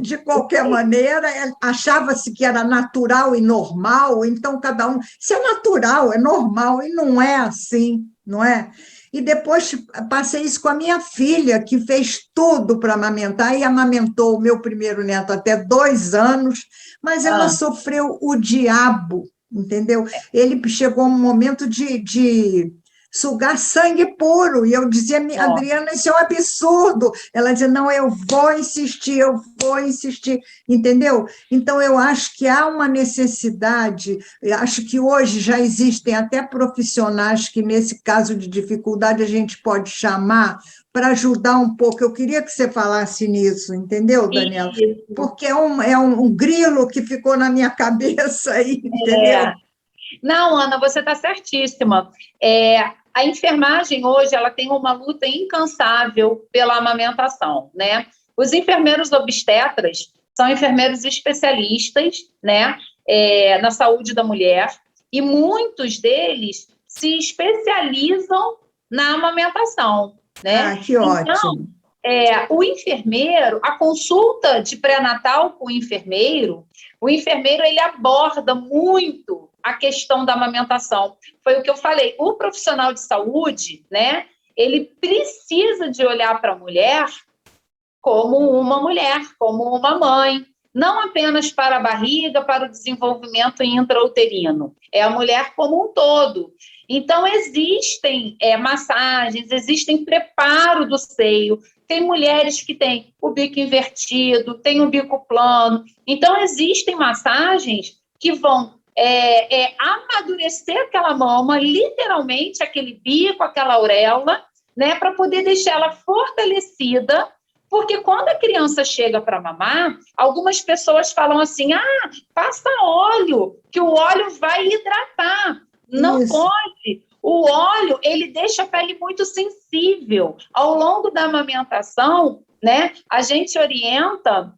De qualquer maneira, achava-se que era natural e normal, então cada um... Se é natural, é normal, e não é assim, não é? E depois passei isso com a minha filha, que fez tudo para amamentar, e amamentou o meu primeiro neto até 2 anos, mas ela sofreu o diabo, entendeu? Ele chegou um momento de sugar sangue puro, e eu dizia, Adriana, isso é um absurdo. Ela dizia, não, eu vou insistir, entendeu? Então, eu acho que há uma necessidade, eu acho que hoje já existem até profissionais que, nesse caso de dificuldade, a gente pode chamar para ajudar um pouco. Eu queria que você falasse nisso, entendeu, Daniela? Porque é um grilo que ficou na minha cabeça aí, entendeu? Não, Ana, você está certíssima. A enfermagem hoje ela tem uma luta incansável pela amamentação, né? Os enfermeiros obstetras são enfermeiros especialistas, né, na saúde da mulher, e muitos deles se especializam na amamentação, né? Que ótimo. Então, o enfermeiro, a consulta de pré-natal com o enfermeiro ele aborda muito a questão da amamentação. Foi o que eu falei, o profissional de saúde, né, ele precisa de olhar para a mulher, como uma mãe, não apenas para a barriga, para o desenvolvimento intrauterino, é a mulher como um todo. Então, existem massagens, existem preparo do seio, tem mulheres que têm o bico invertido, tem o bico plano, então existem massagens que vão amadurecer aquela mama, literalmente aquele bico, aquela auréola, né, para poder deixar ela fortalecida, porque quando a criança chega para mamar, algumas pessoas falam assim, passa óleo, que o óleo vai hidratar. Não pode. O óleo, ele deixa a pele muito sensível. Ao longo da amamentação, né, a gente orienta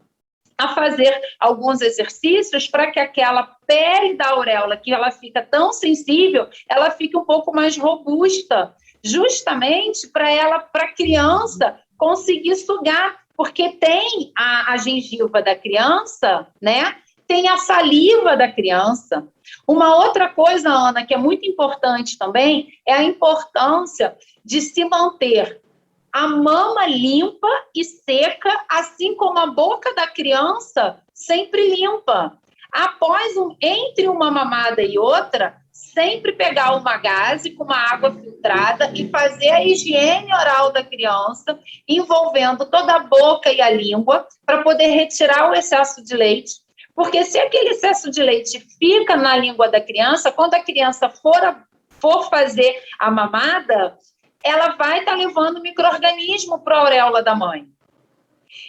a fazer alguns exercícios para que aquela pele da auréola, que ela fica tão sensível, ela fique um pouco mais robusta, justamente para a criança conseguir sugar, porque tem a gengiva da criança, né? Tem a saliva da criança. Uma outra coisa, Ana, que é muito importante também, é a importância de se manter a mama limpa e seca, assim como a boca da criança sempre limpa. Entre uma mamada e outra, sempre pegar uma gaze com uma água filtrada e fazer a higiene oral da criança, envolvendo toda a boca e a língua, para poder retirar o excesso de leite. Porque se aquele excesso de leite fica na língua da criança, quando a criança for fazer a mamada, ela vai estar levando micro-organismo para a auréola da mãe.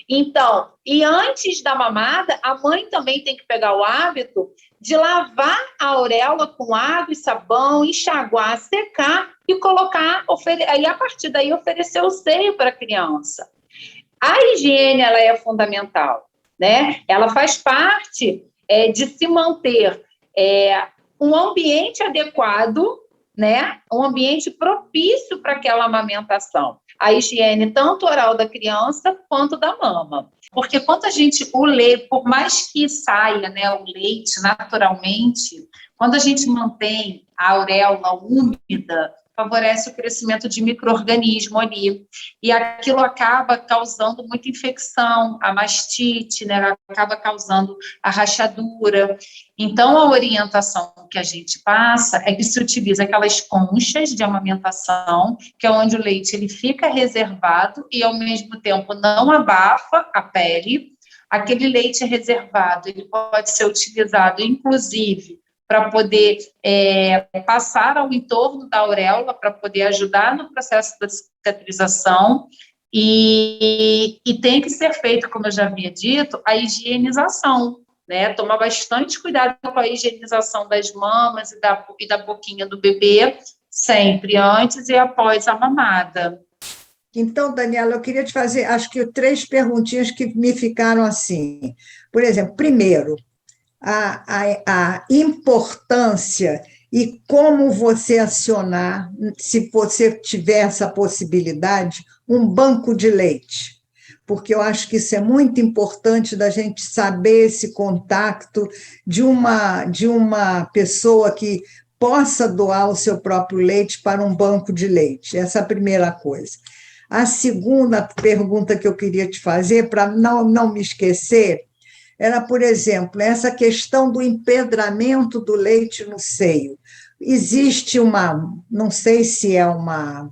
Então, e antes da mamada, a mãe também tem que pegar o hábito de lavar a auréola com água e sabão, enxaguar, secar e colocar, aí a partir daí oferecer o seio para a criança. A higiene, ela é fundamental, né? Ela faz parte de se manter um ambiente adequado, né? Um ambiente propício para aquela amamentação. A higiene tanto oral da criança quanto da mama. Porque quando a gente por mais que saia, né, o leite naturalmente, quando a gente mantém a auréola úmida, favorece o crescimento de micro-organismo ali. E aquilo acaba causando muita infecção, a mastite, né? Acaba causando a rachadura. Então, a orientação que a gente passa é que se utiliza aquelas conchas de amamentação, que é onde o leite ele fica reservado e, ao mesmo tempo, não abafa a pele. Aquele leite reservado ele pode ser utilizado, inclusive, para poder passar ao entorno da auréola, para poder ajudar no processo da cicatrização, e tem que ser feito, como eu já havia dito, a higienização, né? Tomar bastante cuidado com a higienização das mamas e da boquinha do bebê, sempre antes e após a mamada. Então, Daniela, eu queria te fazer, acho que 3 perguntinhas que me ficaram assim. Por exemplo, primeiro, a importância e como você acionar, se você tiver essa possibilidade, um banco de leite. Porque eu acho que isso é muito importante da gente saber esse contato de uma pessoa que possa doar o seu próprio leite para um banco de leite. Essa é a primeira coisa. A segunda pergunta que eu queria te fazer, para não me esquecer, era, por exemplo, essa questão do empedramento do leite no seio. Existe não sei se é uma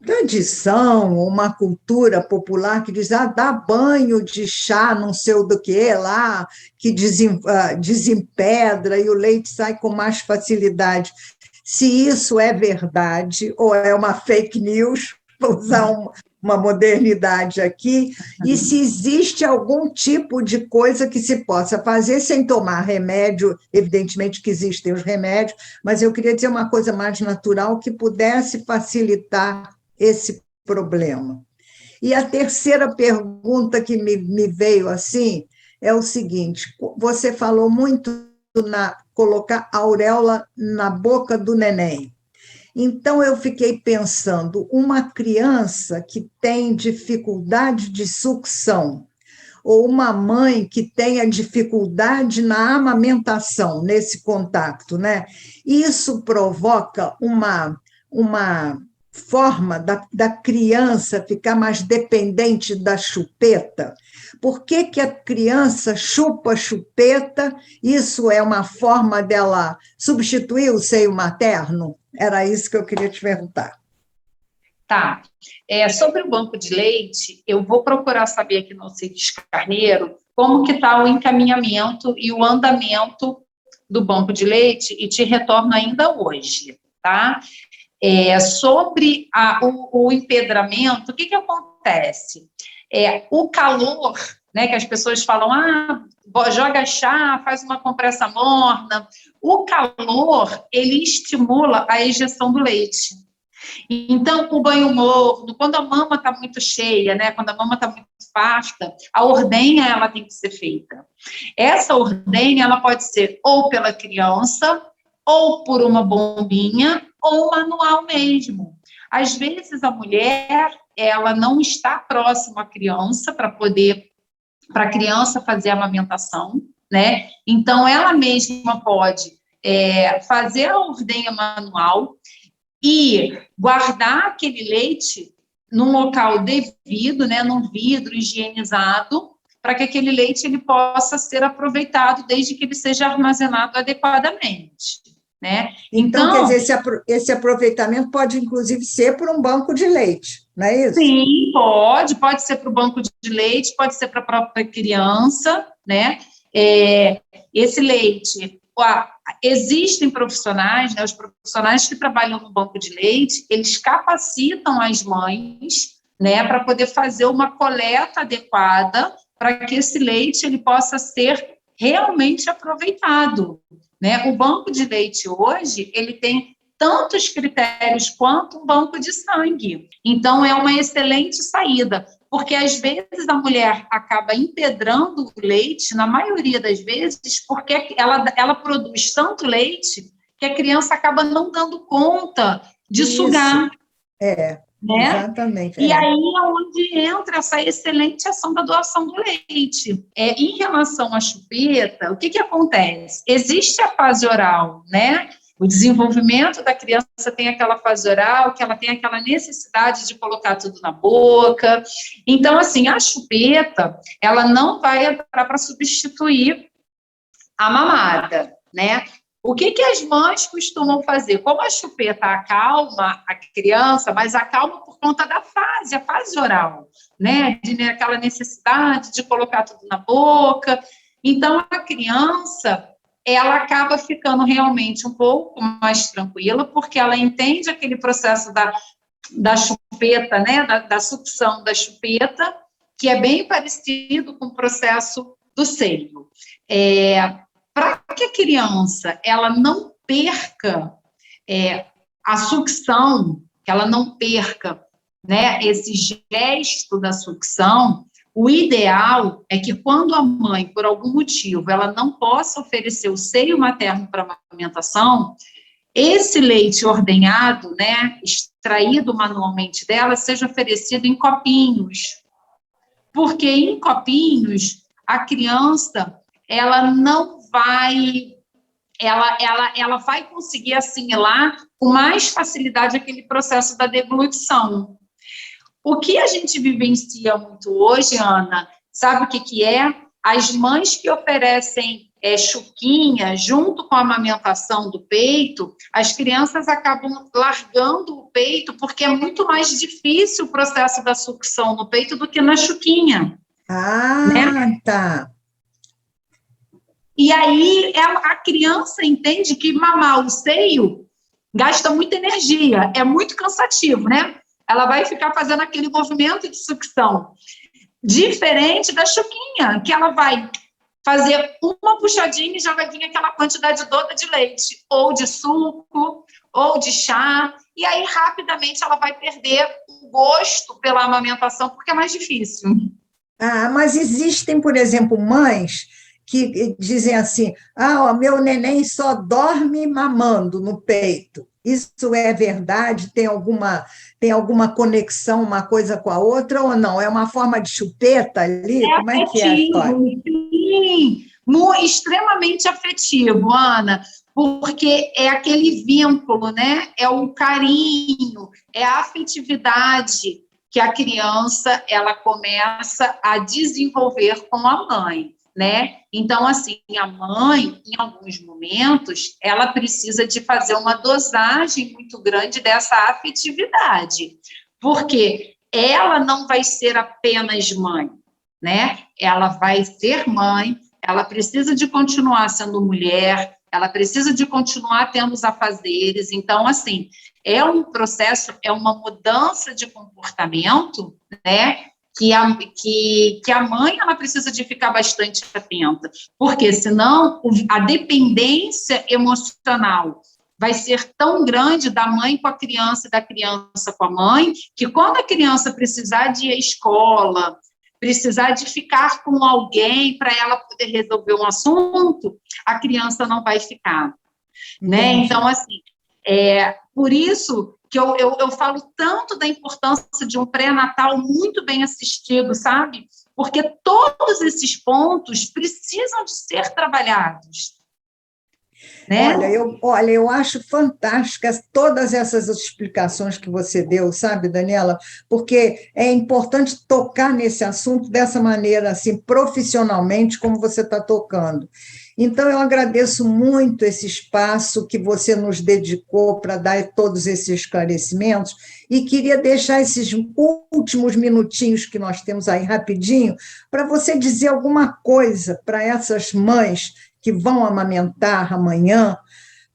tradição, uma cultura popular que diz, dá banho de chá, não sei o do que lá, que desempedra e o leite sai com mais facilidade. Se isso é verdade ou é uma fake news, vou usar uma modernidade aqui, e se existe algum tipo de coisa que se possa fazer sem tomar remédio, evidentemente que existem os remédios, mas eu queria dizer uma coisa mais natural que pudesse facilitar esse problema. E a terceira pergunta que me veio assim é o seguinte, você falou muito colocar a auréola na boca do neném. Então, eu fiquei pensando, uma criança que tem dificuldade de sucção, ou uma mãe que tenha dificuldade na amamentação, nesse contato, né? Isso provoca uma forma da criança ficar mais dependente da chupeta. Por que a criança chupa a chupeta? Isso é uma forma dela substituir o seio materno? Era isso que eu queria te perguntar. Tá. Sobre o banco de leite, eu vou procurar saber aqui no Alcides Carneiro como que está o encaminhamento e o andamento do banco de leite e te retorno ainda hoje, tá? Sobre o empedramento, o que acontece? O calor, né, que as pessoas falam, joga chá, faz uma compressa morna, o calor, ele estimula a ejeção do leite. Então, o banho morno, quando a mama está muito cheia, né, quando a mama está muito farta, a ordenha, ela tem que ser feita. Essa ordenha, ela pode ser ou pela criança, ou por uma bombinha, ou manual mesmo. Às vezes, a mulher, ela não está próxima à criança para a criança fazer a amamentação, né? Então, ela mesma pode fazer a ordenha manual e guardar aquele leite num local devido, né, num vidro higienizado, para que aquele leite ele possa ser aproveitado desde que ele seja armazenado adequadamente, né? Então quer dizer, esse aproveitamento pode, inclusive, ser por um banco de leite, não é isso? Sim, pode ser para o banco de leite, pode ser para a própria criança, né? Esse leite... Existem profissionais, né, os profissionais que trabalham no banco de leite, eles capacitam as mães, né, para poder fazer uma coleta adequada para que esse leite ele possa ser realmente aproveitado, né? O banco de leite hoje, ele tem tantos critérios quanto um banco de sangue. Então, é uma excelente saída, porque às vezes a mulher acaba empedrando o leite, na maioria das vezes, porque ela produz tanto leite que a criança acaba não dando conta de Isso. sugar. Né? Exatamente. E aí é onde entra essa excelente ação da doação do leite. Em relação à chupeta, o que acontece? Existe a fase oral, né? O desenvolvimento da criança tem aquela fase oral, que ela tem aquela necessidade de colocar tudo na boca. Então, assim, a chupeta, ela não vai entrar para substituir a mamada, né? O que as mães costumam fazer? Como a chupeta acalma a criança, mas acalma por conta da fase, a fase oral, né? Aquela necessidade de colocar tudo na boca. Então, a criança, ela acaba ficando realmente um pouco mais tranquila, porque ela entende aquele processo da chupeta, né? Da sucção da chupeta, que é bem parecido com o processo do seio. Para que a criança ela não perca a sucção, que ela não perca, né, esse gesto da sucção, o ideal é que quando a mãe, por algum motivo, ela não possa oferecer o seio materno para amamentação, esse leite ordenhado, né, extraído manualmente dela, seja oferecido em copinhos. Porque em copinhos, a criança, ela não vai, ela vai conseguir assimilar com mais facilidade aquele processo da deglutição. O que a gente vivencia muito hoje, Ana, sabe o que é? As mães que oferecem chuquinha junto com a amamentação do peito, as crianças acabam largando o peito porque é muito mais difícil o processo da sucção no peito do que na chuquinha. Né? Tá. E aí a criança entende que mamar o seio gasta muita energia, é muito cansativo, né? Ela vai ficar fazendo aquele movimento de sucção. Diferente da chuquinha, que ela vai fazer uma puxadinha e já vai vir aquela quantidade toda de leite, ou de suco, ou de chá, e aí rapidamente ela vai perder o gosto pela amamentação, porque é mais difícil. Mas existem, por exemplo, mães que dizem assim, o meu neném só dorme mamando no peito. Isso é verdade? Tem alguma conexão uma coisa com a outra ou não? É uma forma de chupeta ali? Como é que é a história? Sim, extremamente afetivo, Ana, porque é aquele vínculo, né? É o carinho, é a afetividade que a criança ela começa a desenvolver com a mãe, né? Então, assim, a mãe, em alguns momentos, ela precisa de fazer uma dosagem muito grande dessa afetividade, porque ela não vai ser apenas mãe, né? Ela vai ser mãe, ela precisa de continuar sendo mulher, ela precisa de continuar tendo os afazeres. Então, assim, é um processo, é uma mudança de comportamento, né? Que a mãe ela precisa de ficar bastante atenta, porque senão a dependência emocional vai ser tão grande da mãe com a criança e da criança com a mãe, que quando a criança precisar de ir à escola, precisar de ficar com alguém para ela poder resolver um assunto, a criança não vai ficar, né? Então, assim, por isso que eu falo tanto da importância de um pré-natal muito bem assistido, sabe? Porque todos esses pontos precisam de ser trabalhados. Né? Olha, eu acho fantásticas todas essas explicações que você deu, sabe, Daniela? Porque é importante tocar nesse assunto dessa maneira, assim, profissionalmente, como você está tocando. Então, eu agradeço muito esse espaço que você nos dedicou para dar todos esses esclarecimentos e queria deixar esses últimos minutinhos que nós temos aí rapidinho para você dizer alguma coisa para essas mães que vão amamentar amanhã,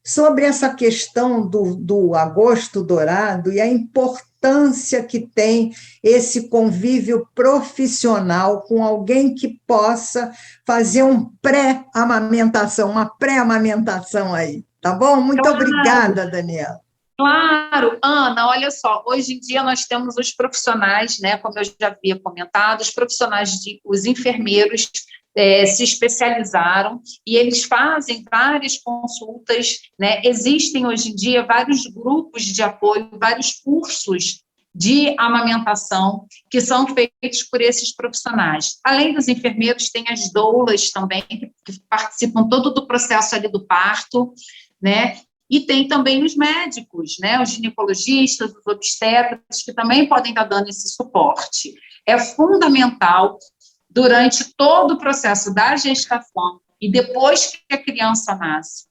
sobre essa questão do agosto dourado e a importância que tem esse convívio profissional com alguém que possa fazer uma pré-amamentação aí, tá bom? Muito obrigada, Daniela. Claro, Ana, olha só, hoje em dia nós temos os profissionais, né, como eu já havia comentado, os profissionais, os enfermeiros se especializaram e eles fazem várias consultas, né, existem hoje em dia vários grupos de apoio, vários cursos de amamentação que são feitos por esses profissionais. Além dos enfermeiros, tem as doulas também, que participam todo do processo ali do parto, né, e tem também os médicos, né, os ginecologistas, os obstetras, que também podem estar dando esse suporte. É fundamental, durante todo o processo da gestação e depois que a criança nasce,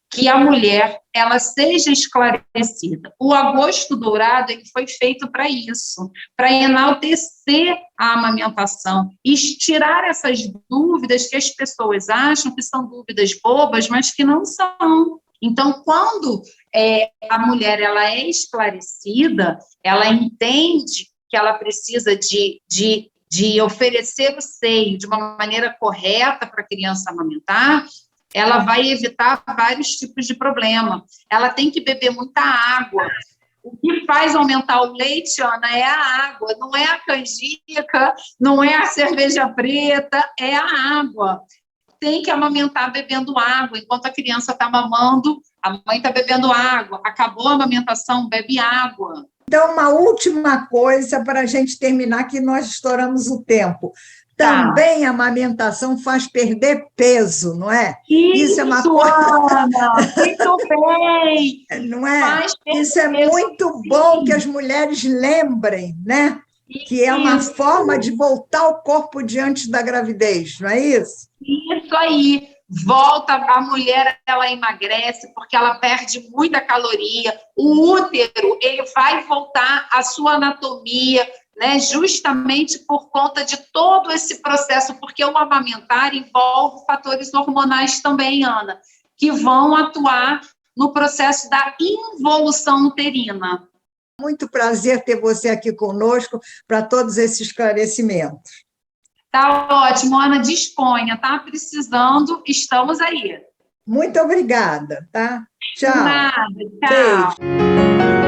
que a mulher ela seja esclarecida. O agosto dourado ele foi feito para isso, para enaltecer a amamentação e tirar essas dúvidas que as pessoas acham que são dúvidas bobas, mas que não são. Então, quando a mulher ela é esclarecida, ela entende que ela precisa de oferecer o seio de uma maneira correta para a criança amamentar, ela vai evitar vários tipos de problema. Ela tem que beber muita água. O que faz aumentar o leite, Ana, é a água, não é a canjica, não é a cerveja preta, é a água. Tem que amamentar bebendo água, enquanto a criança está mamando, a mãe está bebendo água, acabou a amamentação, bebe água. Então, uma última coisa para a gente terminar, que nós estouramos o tempo. Também a amamentação faz perder peso, não é? Isso é uma coisa... Ana, muito bem! Não é? Isso é muito bom que as mulheres lembrem, né? Que é uma forma de voltar ao corpo diante da gravidez, não é isso? Isso aí. Volta, a mulher, ela emagrece porque ela perde muita caloria. O útero, ele vai voltar à sua anatomia, né, justamente por conta de todo esse processo, porque o amamentar envolve fatores hormonais também, Ana, que vão atuar no processo da involução uterina. Muito prazer ter você aqui conosco para todos esses esclarecimentos. Tá ótimo, Ana, disponha, tá precisando, estamos aí. Muito obrigada, tá? Tchau. Nada, tchau. Beijo.